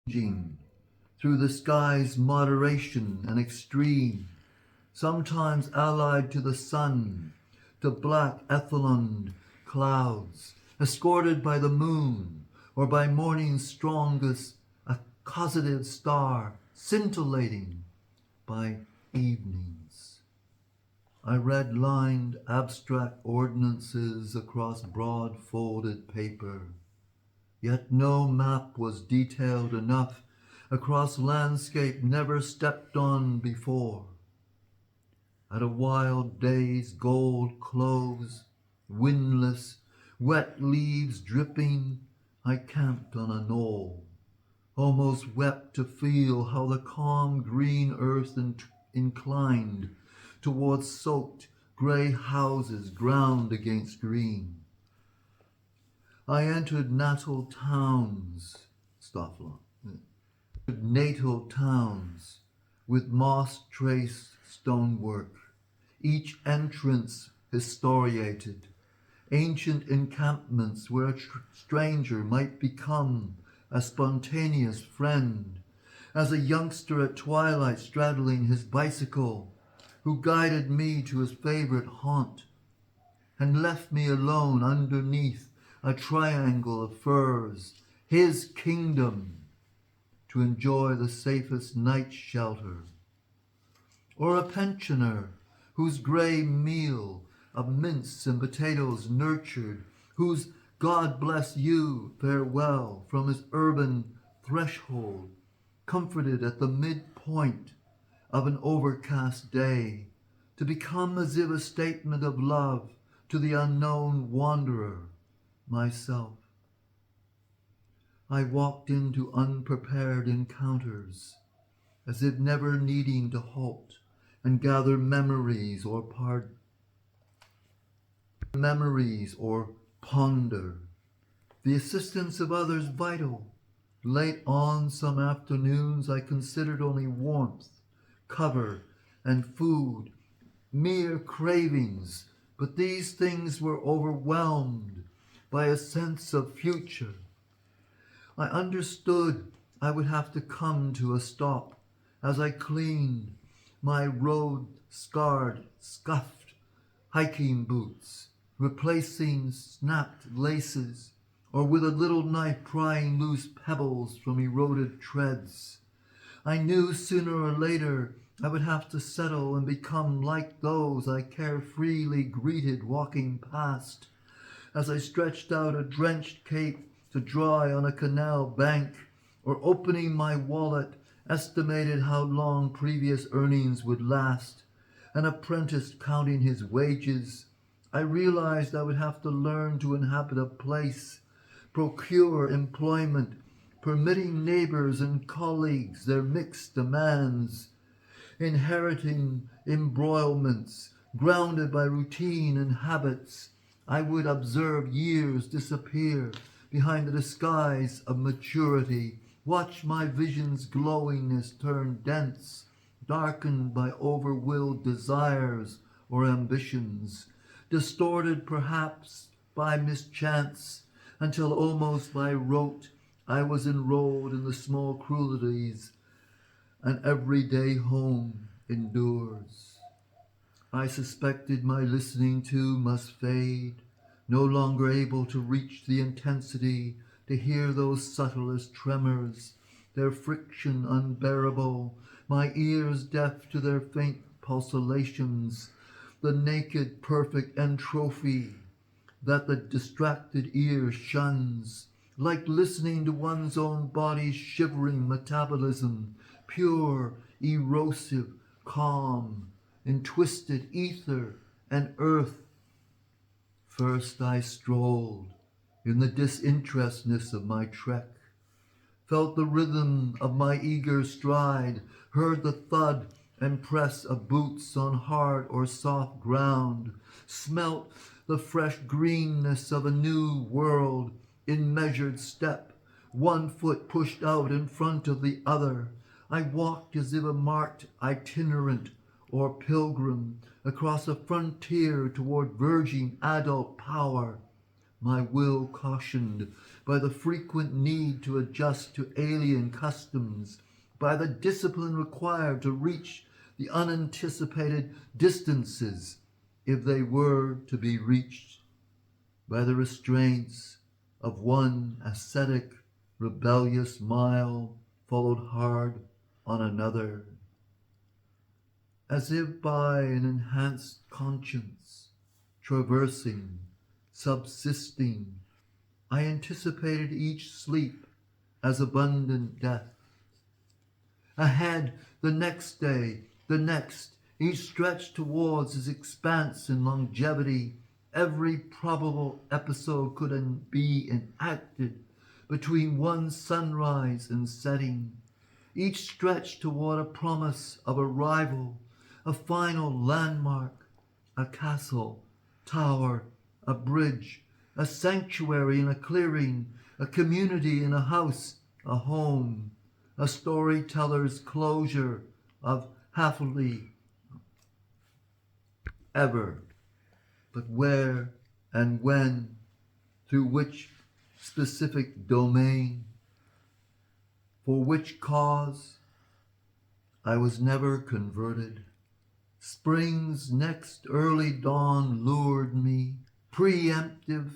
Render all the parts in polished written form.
Ranging through the sky's moderation and extreme, sometimes allied to the sun, to black ethelond clouds, escorted by the moon, or by morning's strongest causative star, scintillating by evenings. I red-lined abstract ordinances across broad folded paper, yet no map was detailed enough across landscape never stepped on before. At a wild day's gold close, windless, wet leaves dripping, I camped on a knoll, almost wept to feel how the calm green earth inclined towards soaked grey houses ground against green. I entered natal towns, natal towns with moss-traced stonework, each entrance historiated, ancient encampments where a stranger might become a spontaneous friend, as a youngster at twilight straddling his bicycle, who guided me to his favorite haunt, and left me alone underneath a triangle of firs, his kingdom, to enjoy the safest night shelter. Or a pensioner whose grey meal of mince and potatoes nurtured, whose God bless you farewell from his urban threshold, comforted at the midpoint of an overcast day, to become as if a statement of love to the unknown wanderer, myself. I walked into unprepared encounters, as if never needing to halt and gather memories or ponder. The assistance of others vital. Late on some afternoons I considered only warmth, cover, and food mere cravings, but these things were overwhelmed by a sense of future. I understood I would have to come to a stop as I cleaned my road-scarred, scuffed hiking boots, replacing snapped laces, or with a little knife prying loose pebbles from eroded treads. I knew sooner or later I would have to settle and become like those I carefreely greeted walking past, as I stretched out a drenched cape to dry on a canal bank, or opening my wallet, estimated how long previous earnings would last, an apprentice counting his wages. I realized I would have to learn to inhabit a place, procure employment, permitting neighbors and colleagues their mixed demands, inheriting embroilments, grounded by routine and habits. I would observe years disappear behind the disguise of maturity, watch my vision's glowingness turn dense, darkened by overwilled desires or ambitions, distorted perhaps by mischance, until almost by rote I was enrolled in the small cruelties an everyday home endures. I suspected my listening to must fade, no longer able to reach the intensity, to hear those subtlest tremors, their friction unbearable, my ears deaf to their faint pulsations, the naked perfect entropy that the distracted ear shuns, like listening to one's own body's shivering metabolism, pure, erosive, calm, in twisted ether and earth. First I strolled in the disinterestedness of my trek, felt the rhythm of my eager stride, heard the thud and press of boots on hard or soft ground, smelt the fresh greenness of a new world in measured step, one foot pushed out in front of the other. I walked as if a marked itinerant or pilgrim across a frontier toward verging adult power. My will cautioned by the frequent need to adjust to alien customs, by the discipline required to reach the unanticipated distances if they were to be reached, by the restraints of one ascetic, rebellious mile followed hard on another, as if by an enhanced conscience, traversing, subsisting, I anticipated each sleep as abundant death. Ahead, the next day, the next, each stretched towards its expanse and longevity. Every probable episode could be enacted between one sunrise and setting. Each stretched toward a promise of arrival, a final landmark, a castle, tower, a bridge, a sanctuary in a clearing, a community in a house, a home, a storyteller's closure of happily ever. But where and when, through which specific domain, for which cause, I was never converted. Spring's next early dawn lured me, preemptive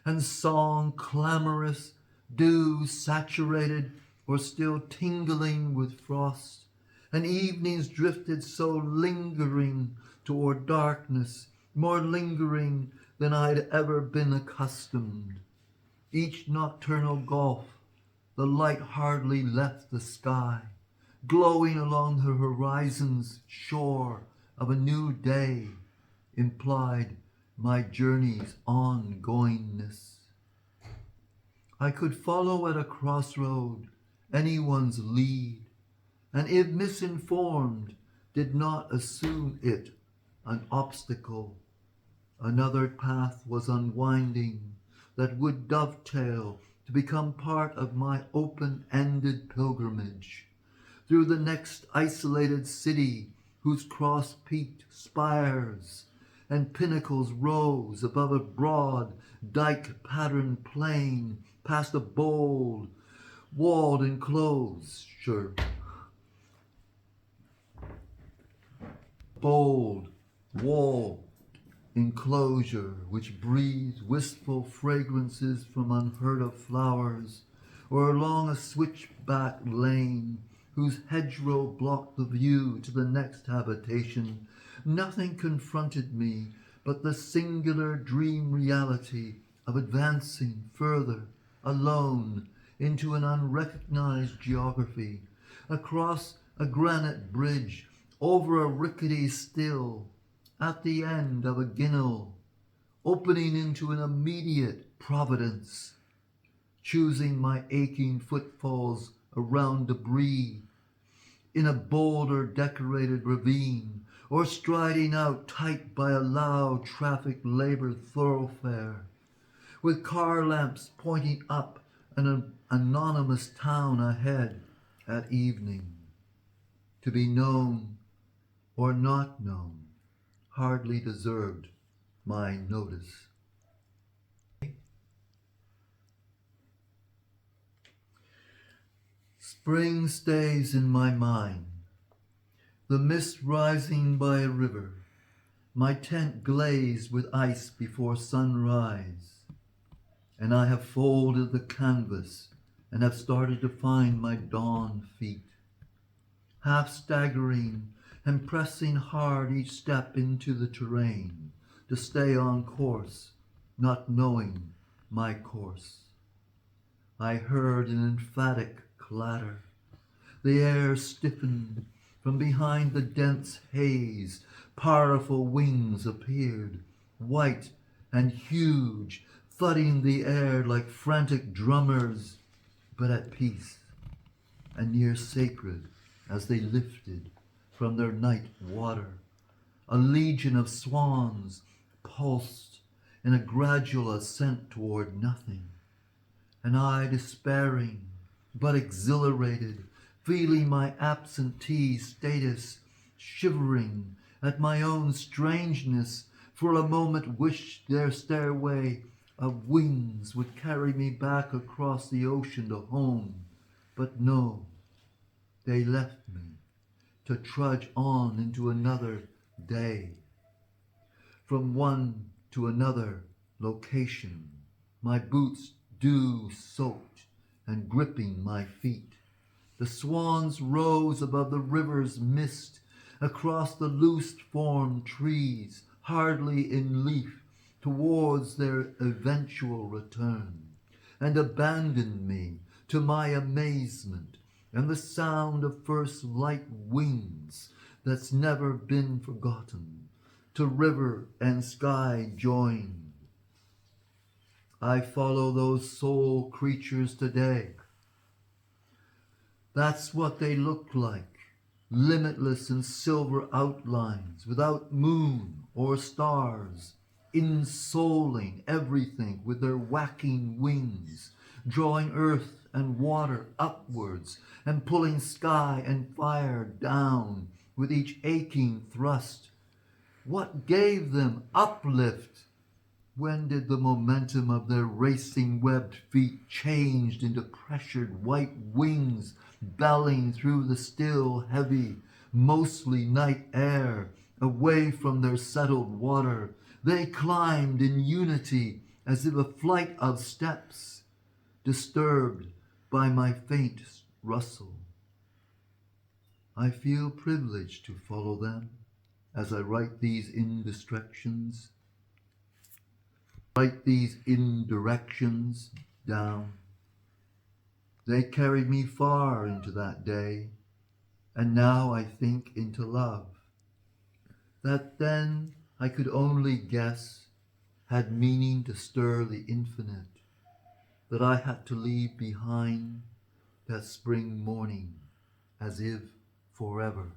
and song clamorous, dew saturated or still tingling with frost, and evenings drifted so lingering toward darkness, more lingering than I'd ever been accustomed. Each nocturnal gulf, the light hardly left the sky, glowing along the horizon's shore of a new day, implied my journey's ongoingness. I could follow at a crossroad anyone's lead, and if misinformed, did not assume it an obstacle. Another path was unwinding that would dovetail to become part of my open-ended pilgrimage through the next isolated city whose cross-peaked spires and pinnacles rose above a broad dike-patterned plain, past a bold walled enclosure, which breathes wistful fragrances from unheard-of flowers, or along a switchback lane whose hedgerow blocked the view to the next habitation. Nothing confronted me but the singular dream reality of advancing further, alone, into an unrecognized geography, across a granite bridge, over a rickety still, at the end of a guinnel, opening into an immediate providence, choosing my aching footfalls around debris in a boulder decorated ravine, or striding out tight by a loud traffic labored thoroughfare, with car lamps pointing up an anonymous town ahead at evening. To be known or not known hardly deserved my notice. Spring stays in my mind, the mist rising by a river, my tent glazed with ice before sunrise, and I have folded the canvas and have started to find my dawn feet, half staggering and pressing hard each step into the terrain to stay on course, not knowing my course. I heard an emphatic clatter. The air stiffened. From behind the dense haze, powerful wings appeared, white and huge, thudding the air like frantic drummers, but at peace and near sacred as they lifted from their night water. A legion of swans pulsed in a gradual ascent toward nothing, and I, despairing but exhilarated, feeling my absentee status, shivering at my own strangeness, for a moment wished their stairway of wings would carry me back across the ocean to home. But no, they left me to trudge on into another day. From one to another location, my boots dew-soaked and gripping my feet. The swans rose above the river's mist, across the loose-formed trees, hardly in leaf, towards their eventual return, and abandoned me to my amazement and the sound of first light wings that's never been forgotten, to river and sky joined. I follow those soul creatures today. That's what they look like, limitless in silver outlines, without moon or stars, ensouling everything with their whacking wings, drawing earth and water upwards, and pulling sky and fire down with each aching thrust. What gave them uplift? When did the momentum of their racing webbed feet change into pressured white wings belling through the still, heavy, mostly night air, away from their settled water? They climbed in unity as if a flight of steps, disturbed by my faint rustle. I feel privileged to follow them as I write these indirections down. They carried me far into that day, and now I think into love, that then I could only guess had meaning to stir the infinite, that I had to leave behind that spring morning as if forever.